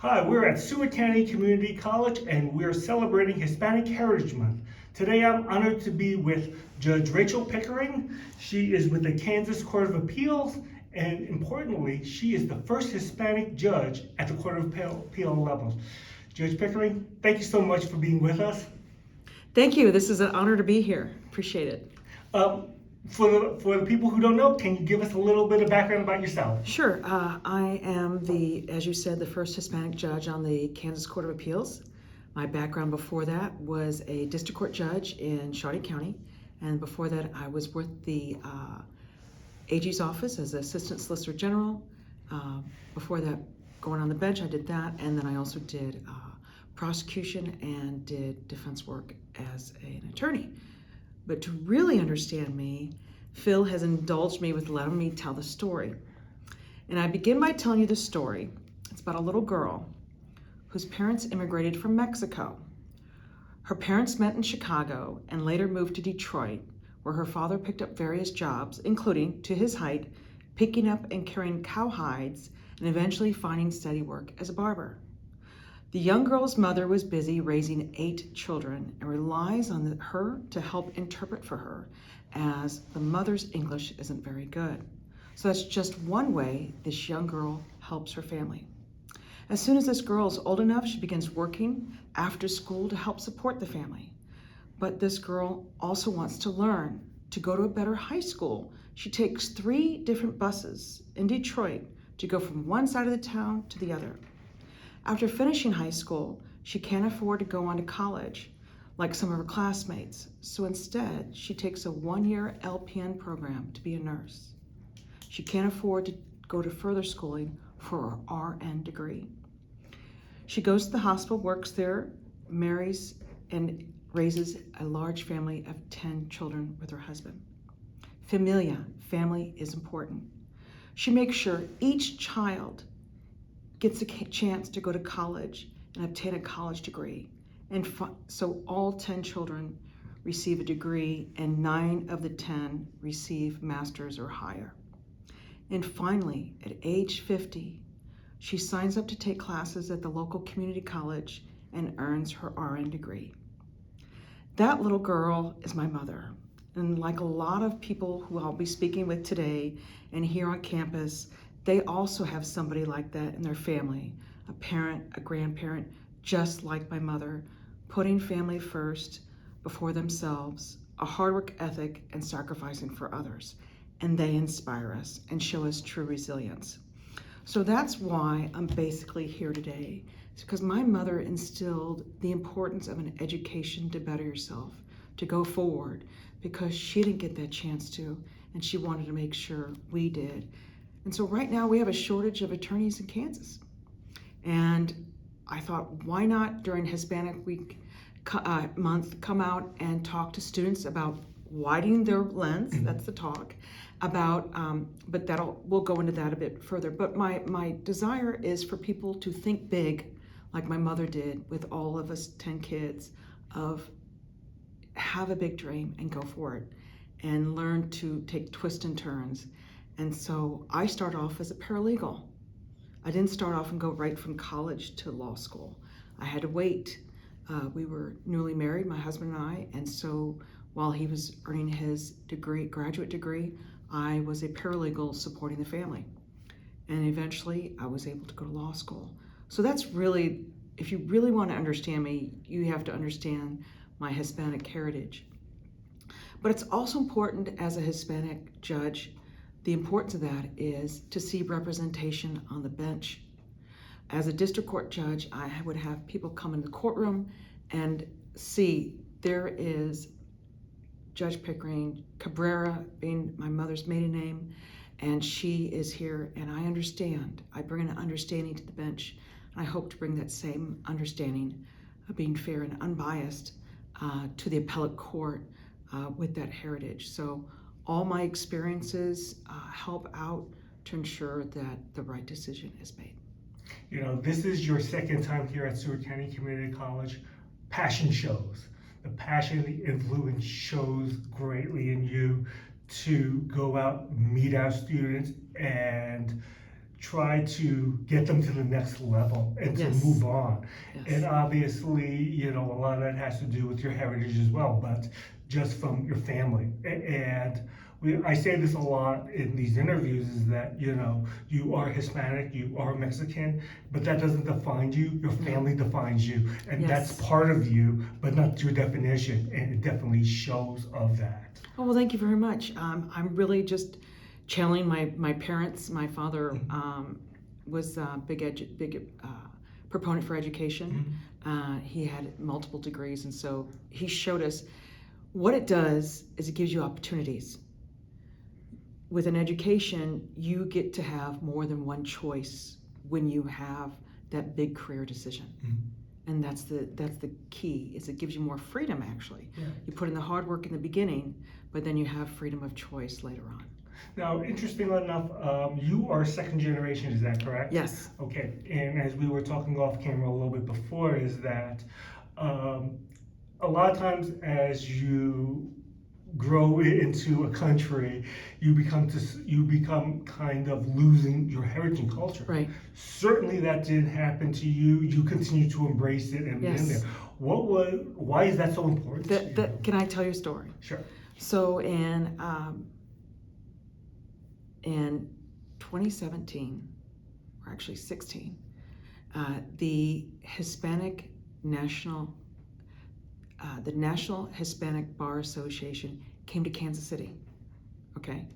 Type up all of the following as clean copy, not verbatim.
Hi, we're at Seward County Community College and we're celebrating Hispanic Heritage Month. Today I'm honored to be with Judge Rachel Pickering. She is with the Kansas Court of Appeals, and importantly, she is the first Hispanic judge at the Court of Appeal level. Judge Pickering, thank you so much for being with us. Thank you. This is an honor to be here. Appreciate it. For the people who don't know, can you give us a little bit of background about yourself? Sure. I am as you said, the first Hispanic judge on the Kansas Court of Appeals. My background before that was a district court judge in Shawnee County, and before that I was with the AG's office as Assistant Solicitor General. Before that, going on the bench, I did that, and then I also did prosecution and did defense work as an attorney. But to really understand me, Phil has indulged me with letting me tell the story. And I begin by telling you the story. It's about a little girl whose parents immigrated from Mexico. Her parents met in Chicago and later moved to Detroit, where her father picked up various jobs, including, to his height, picking up and carrying cow hides and eventually finding steady work as a barber. The young girl's mother was busy raising 8 children and relies on her to help interpret for her, as the mother's English isn't very good. So that's just one way this young girl helps her family. As soon as this girl is old enough, she begins working after school to help support the family. But this girl also wants to learn, to go to a better high school. She takes 3 different buses in Detroit to go from one side of the town to the other. After finishing high school, she can't afford to go on to college like some of her classmates, so instead she takes a 1-year LPN program to be a nurse. She can't afford to go to further schooling for her RN degree. She goes to the hospital, works there, marries, and raises a large family of 10 children with her husband. Familia, family, is important. She makes sure each child gets a chance to go to college and obtain a college degree. And so all 10 children receive a degree and 9 of the 10 receive master's or higher. And finally, at age 50, she signs up to take classes at the local community college and earns her RN degree. That little girl is my mother. And like a lot of people who I'll be speaking with today and here on campus, they also have somebody like that in their family, a parent, a grandparent, just like my mother, putting family first before themselves, a hard work ethic, and sacrificing for others. And they inspire us and show us true resilience. So that's why I'm basically here today. It's because my mother instilled the importance of an education to better yourself, to go forward, because she didn't get that chance to, and she wanted to make sure we did. And so right now we have a shortage of attorneys in Kansas. And I thought, why not during Hispanic Week month come out and talk to students about widening their lens, that's the talk, about, but we'll go into that a bit further. But my desire is for people to think big, like my mother did with all of us 10 kids, of have a big dream and go for it and learn to take twists and turns. And so I started off as a paralegal. I didn't start off and go right from college to law school. I had to wait. We were newly married, my husband and I, and so while he was earning his degree, graduate degree, I was a paralegal supporting the family. And eventually I was able to go to law school. So that's really, if you really want to understand me, you have to understand my Hispanic heritage. But it's also important as a Hispanic judge, the importance of that is to see representation on the bench. As a district court judge, I would have people come in the courtroom and see there is Judge Pickering, Cabrera being my mother's maiden name, and she is here, and I understand. I bring an understanding to the bench, and I hope to bring that same understanding of being fair and unbiased to the appellate court with that heritage. So all my experiences help out to ensure that the right decision is made. You know, this is your second time here at Seward County Community College. Passion shows. The passion, the influence shows greatly in you to go out, meet our students, and try to get them to the next level and to Yes. move on. Yes. And obviously, a lot of that has to do with your heritage as well, but just from your family. And I say this a lot in these interviews is that, you are Hispanic, you are Mexican, but that doesn't define you. Your family defines you. And Yes. that's part of you, but not your definition. And it definitely shows of that. Oh, well, thank you very much. I'm really just channeling my parents. My father was a big proponent for education. He had multiple degrees, and so he showed us what it does is it gives you opportunities. With an education, you get to have more than one choice when you have that big career decision. And that's the key, is it gives you more freedom, actually. Yeah. You put in the hard work in the beginning, but then you have freedom of choice later on. Now, interestingly enough, you are second generation, is that correct? Yes. Okay, and as we were talking off camera a little bit before, is that a lot of times as you grow into a country, you become kind of losing your heritage and culture. Right. Certainly that didn't happen to you. You continue to embrace it and be in there. Why is that so important to you? Can I tell you a story? Sure. So in 2017, or actually 16, the National Hispanic Bar Association came to Kansas City. Okay,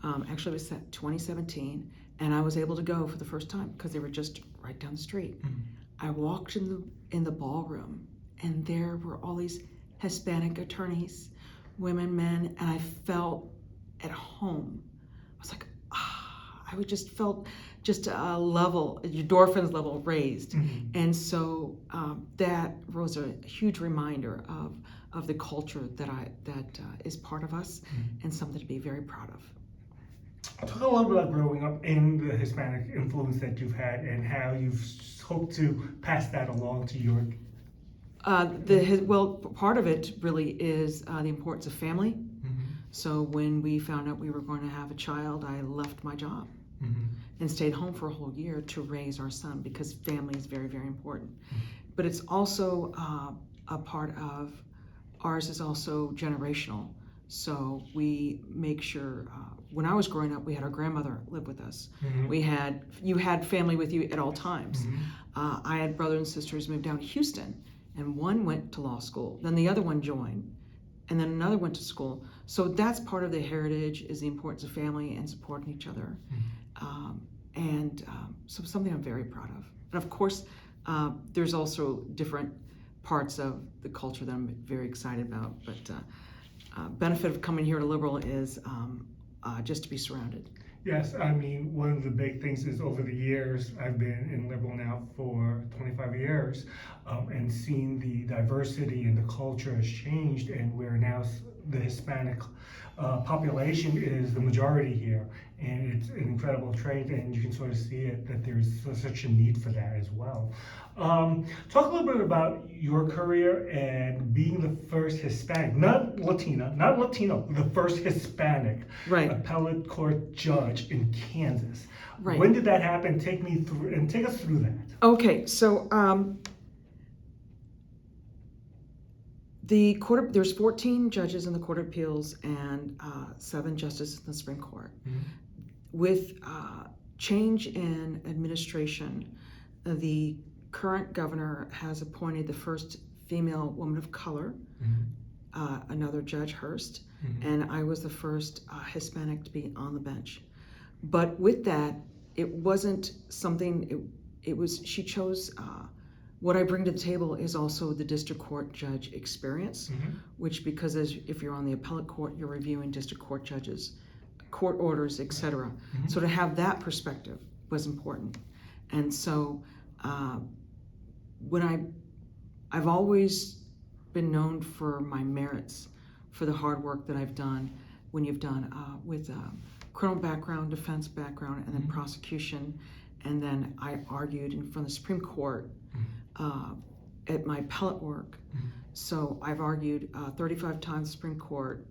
actually it was 2017, and I was able to go for the first time because they were just right down the street. I walked in the ballroom, and there were all these Hispanic attorneys, women, men, and I felt at home. I was like, I just felt just a level, endorphins level raised. And so that was a huge reminder of the culture that is part of us and something to be very proud of. Talk a little bit about growing up and the Hispanic influence that you've had and how you've hoped to pass that along to your... Well, part of it really is the importance of family. So when we found out we were going to have a child, I left my job and stayed home for a whole year to raise our son, because family is very, very important. But it's also a part of ours is also generational. So we make sure, when I was growing up, we had our grandmother live with us. You had family with you at all times. I had brothers and sisters moved down to Houston, and one went to law school, then the other one joined, and then another went to school. So that's part of the heritage, is the importance of family and supporting each other. So something I'm very proud of. And of course, there's also different parts of the culture that I'm very excited about. But benefit of coming here to Liberal is just to be surrounded. Yes, I mean, one of the big things is over the years, I've been in Liberal now for 25 years, and seeing the diversity and the culture has changed, and where now the Hispanic population is the majority here, and it's an incredible trait, and you can sort of see it, that there's such a need for that as well. Talk a little bit about your career and being the first Hispanic, not Latino, the first Hispanic appellate court judge in Kansas. Right. When did that happen? Take us through that. Okay, so there's 14 judges in the Court of Appeals and 7 justices in the Supreme Court. With change in administration, the current governor has appointed the first female woman of color, another Judge Hurst, and I was the first Hispanic to be on the bench. But with that, it wasn't something, she chose, what I bring to the table is also the district court judge experience, which, because if you're on the appellate court, you're reviewing district court judges, court orders, etc. So to have that perspective was important. And so I've always been known for my merits, for the hard work that I've done when you've done with criminal background, defense background, and then prosecution. And then I argued in front of the Supreme Court at my appellate work. So I've argued 35 times Supreme Court,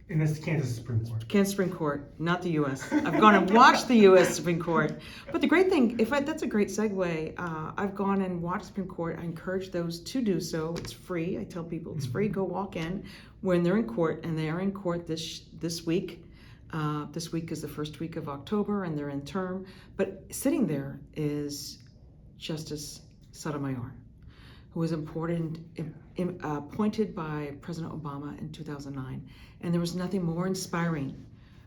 And that's the Kansas Supreme Court. Kansas Supreme Court, not the U.S. I've gone and watched the U.S. Supreme Court. But the great thing, that's a great segue. I've gone and watched Supreme Court. I encourage those to do so. It's free. I tell people it's free. Go walk in when they're in court, and they are in court this week. This week is the first week of October, and they're in term. But sitting there is Justice Sotomayor, who was appointed by President Obama in 2009. And there was nothing more inspiring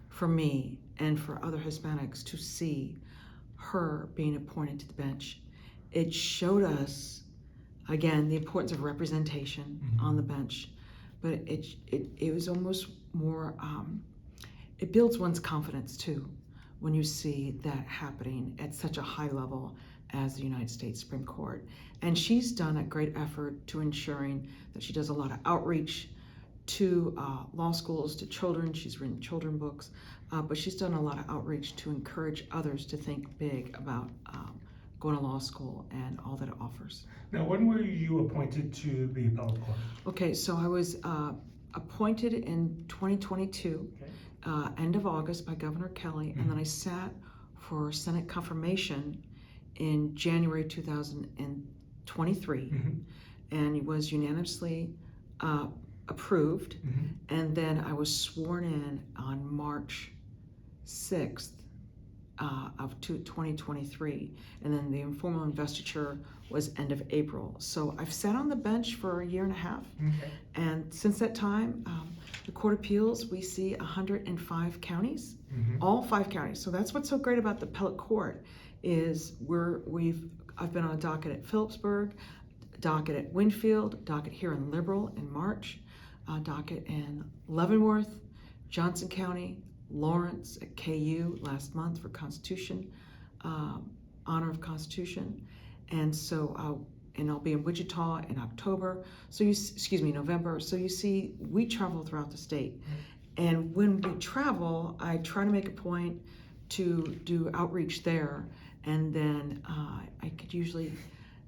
for me and for other Hispanics to see her being appointed to the bench. It showed us, again, the importance of representation on the bench, but it was almost more, it builds one's confidence too when you see that happening at such a high level as the United States Supreme Court. And she's done a great effort to ensuring that she does a lot of outreach to law schools, to children. She's written children books, but she's done a lot of outreach to encourage others to think big about going to law school and all that it offers. Now, when were you appointed to the appellate court? Okay, so I was appointed in 2022, end of August by Governor Kelly, and then I sat for Senate confirmation in January 2023, and it was unanimously approved, and then I was sworn in on March 6th of 2023, and then the informal investiture was end of April. So I've sat on the bench for a year and a half, and since that time, the Court of Appeals, we see 105 counties, all 5 counties. So that's what's so great about the appellate court is I've been on a docket at Phillipsburg, docket at Winfield, docket here in Liberal in March, docket in Leavenworth, Johnson County, Lawrence at KU last month for Constitution, Honor of Constitution, and so I'll be in Wichita in October. So November. So you see, we travel throughout the state, and when we travel, I try to make a point to do outreach there, and then I could usually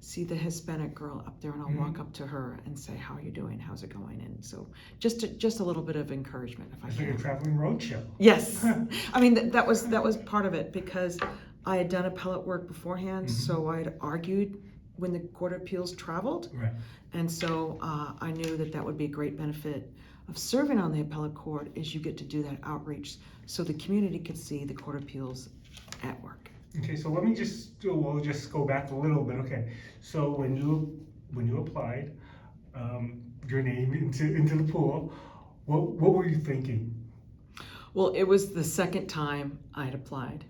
see the Hispanic girl up there, and I'll walk up to her and say, "How are you doing? How's it going?" And so just a little bit of encouragement, if I can. It's can. like a traveling roadshow. Yes, I mean that was part of it because I had done appellate work beforehand, so I had argued when the Court of Appeals traveled, and so I knew that would be a great benefit of serving on the appellate court is you get to do that outreach so the community can see the Court of Appeals at work. Okay, so we'll just go back a little bit. Okay, so when you applied your name into the pool, what were you thinking? Well, it was the second time I had applied,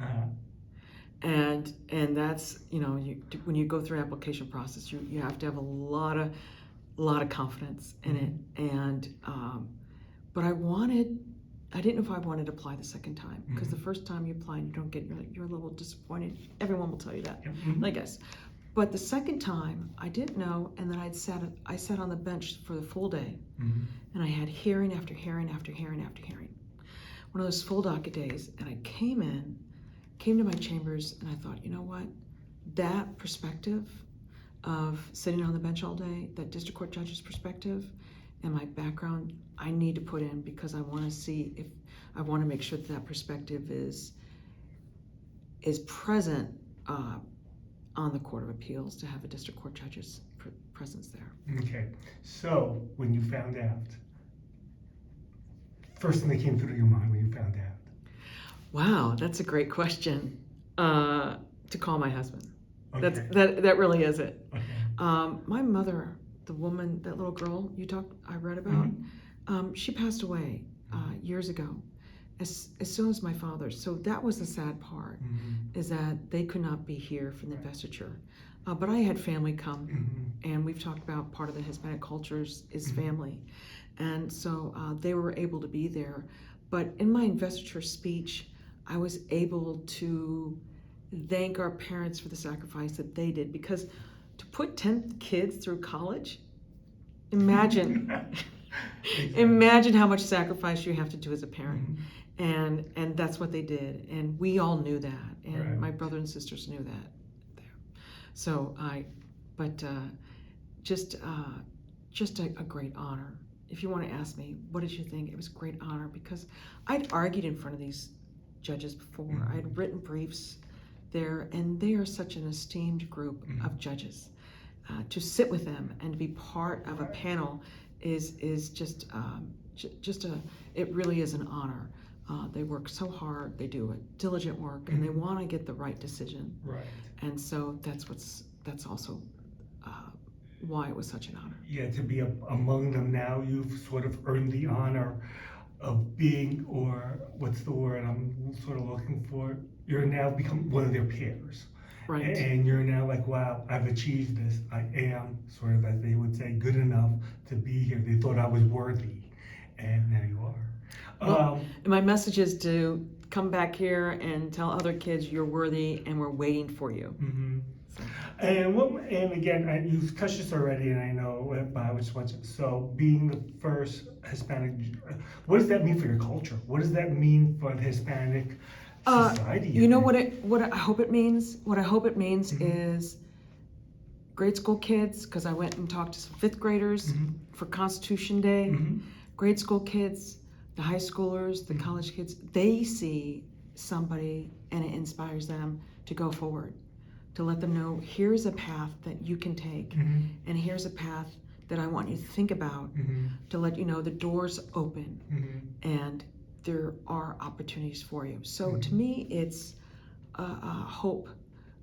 and that's when you go through an application process, you have to have a lot of confidence in it, and but I didn't know if I wanted to apply the second time because the first time you apply and you don't get, you're a little disappointed. Everyone will tell you that, I guess. But the second time I didn't know, and then I sat on the bench for the full day, and I had hearing after hearing after hearing after hearing. One of those full docket days, and I came to my chambers, and I thought, you know what, that perspective of sitting on the bench all day, that district court judge's perspective, and my background, I need to put in because I want to make sure that perspective is present on the Court of Appeals to have a district court judge's presence there. Okay, so when you found out, first thing that came through your mind when you found out? Wow, that's a great question. To call my husband. Okay. That really is it. Okay. My mother, the woman, that little girl I read about, she passed away years ago, as soon as my father. So that was the sad part, is that they could not be here for the investiture. But I had family come, and we've talked about part of the Hispanic cultures is family. And so they were able to be there. But in my investiture speech, I was able to thank our parents for the sacrifice that they did, because to put 10 kids through college, imagine imagine how much sacrifice you have to do as a parent. And that's what they did, and we all knew that, and my brother and sisters knew that. So just a great honor, if you want to ask me, what did you think? It was a great honor because I'd argued in front of these judges before. I'd written briefs there, and they are such an esteemed group of judges. To sit with them and to be part of a panel is just it really is an honor. They work so hard, they do diligent work, and they want to get the right decision. Right. And so that's also why it was such an honor. Yeah, to be among them now, you've sort of earned the honor of being, or what's the word I'm sort of looking for? You're now become one of their peers. Right. And you're now like, wow, I've achieved this. I am, sort of as they would say, good enough to be here. They thought I was worthy, and now you are. Well, and my message is to come back here and tell other kids you're worthy and we're waiting for you. Mm-hmm. So. And again, you've touched this already, and I know, but I just want to. So, being the first Hispanic, what does that mean for your culture? What does that mean for the Hispanic society? You know what I hope it means? What I hope it means is grade school kids, because I went and talked to some fifth graders for Constitution Day. Grade school kids, the high schoolers, the college kids, they see somebody and it inspires them to go forward, to let them know here's a path that you can take, and here's a path that I want you to think about, to let you know the door's open and there are opportunities for you. So to me, it's a hope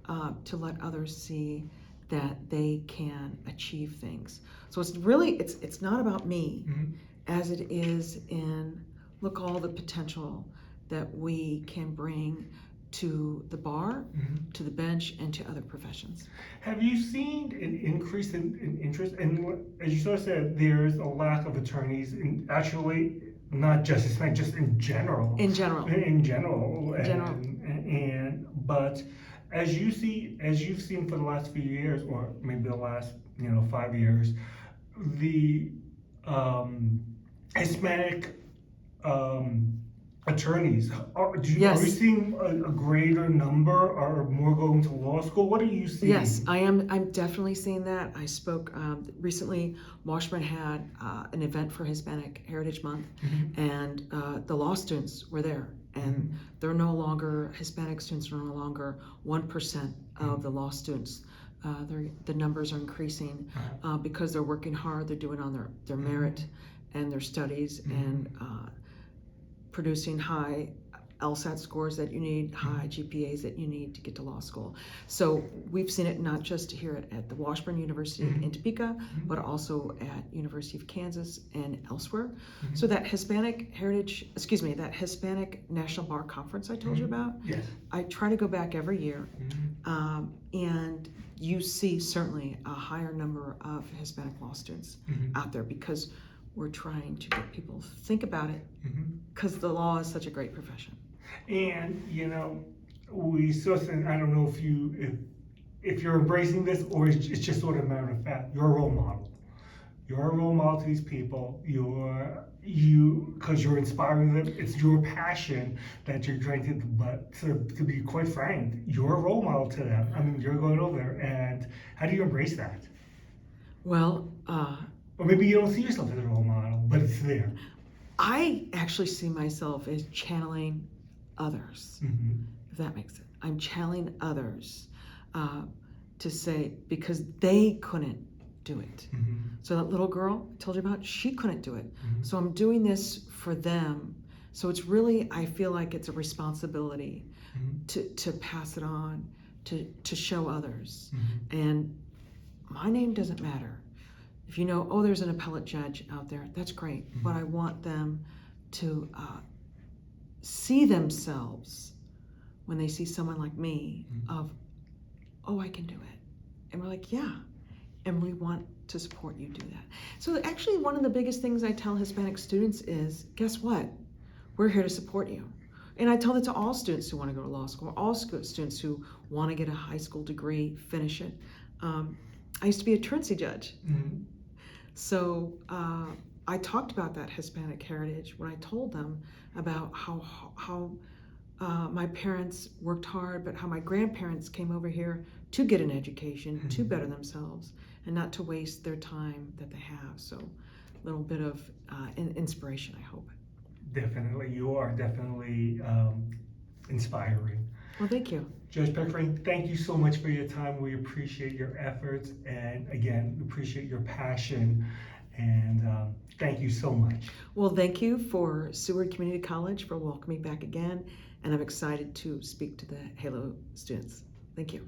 to let others see that they can achieve things. So it's really, it's not about me as it is in, look all the potential that we can bring to the bar, to the bench, and to other professions. Have you seen an increase in interest? And as you sort of said, there's a lack of attorneys, in actually not just Hispanic, just in general. In general. But as you've seen for the last few years, or maybe the last 5 years, the Hispanic attorneys, are we seeing a greater number, or more going to law school? What are you seeing? Yes, I'm definitely seeing that. I spoke recently. Washburn had an event for Hispanic Heritage Month, and the law students were there. And they're no longer, Hispanic students are no longer 1% of the law students. The numbers are increasing because they're working hard. They're doing on their merit and their studies, and producing high LSAT scores that you need, high GPAs that you need to get to law school. So we've seen it not just here at the Washburn University in Topeka, but also at University of Kansas and elsewhere. So that Hispanic National Bar Conference I told you about, I try to go back every year, and you see certainly a higher number of Hispanic law students out there, because we're trying to get people to think about it, because the law is such a great profession. And we sort of, I don't know if you're embracing this, or it's just sort of a matter of fact. You're a role model. You're a role model to these people. Because you're inspiring them. It's your passion that you're trying to. But to be quite frank, you're a role model to them. I mean, you're going over there, and how do you embrace that? Well, or maybe you don't see yourself as a role model, but it's there. I actually see myself as channeling others, if that makes sense. I'm channeling others to say, because they couldn't do it. So that little girl I told you about, she couldn't do it. So I'm doing this for them. So it's really, I feel like it's a responsibility to pass it on, to show others. And my name doesn't matter. If you know, oh, there's an appellate judge out there, that's great. But I want them to see themselves when they see someone like me of, oh, I can do it. And we're like, yeah. And we want to support you do that. So actually one of the biggest things I tell Hispanic students is, guess what? We're here to support you. And I tell that to all students who want to go to law school, all students who want to get a high school degree, finish it. I used to be a truancy judge. So I talked about that Hispanic heritage when I told them about how my parents worked hard, but how my grandparents came over here to get an education, to better themselves, and not to waste their time that they have. So little bit of inspiration, I hope. Definitely, you are definitely inspiring. Well, thank you. Judge Pickering, thank you so much for your time. We appreciate your efforts, and again, appreciate your passion, and thank you so much. Well, thank you for Seward Community College for welcoming me back again, and I'm excited to speak to the Halo students. Thank you.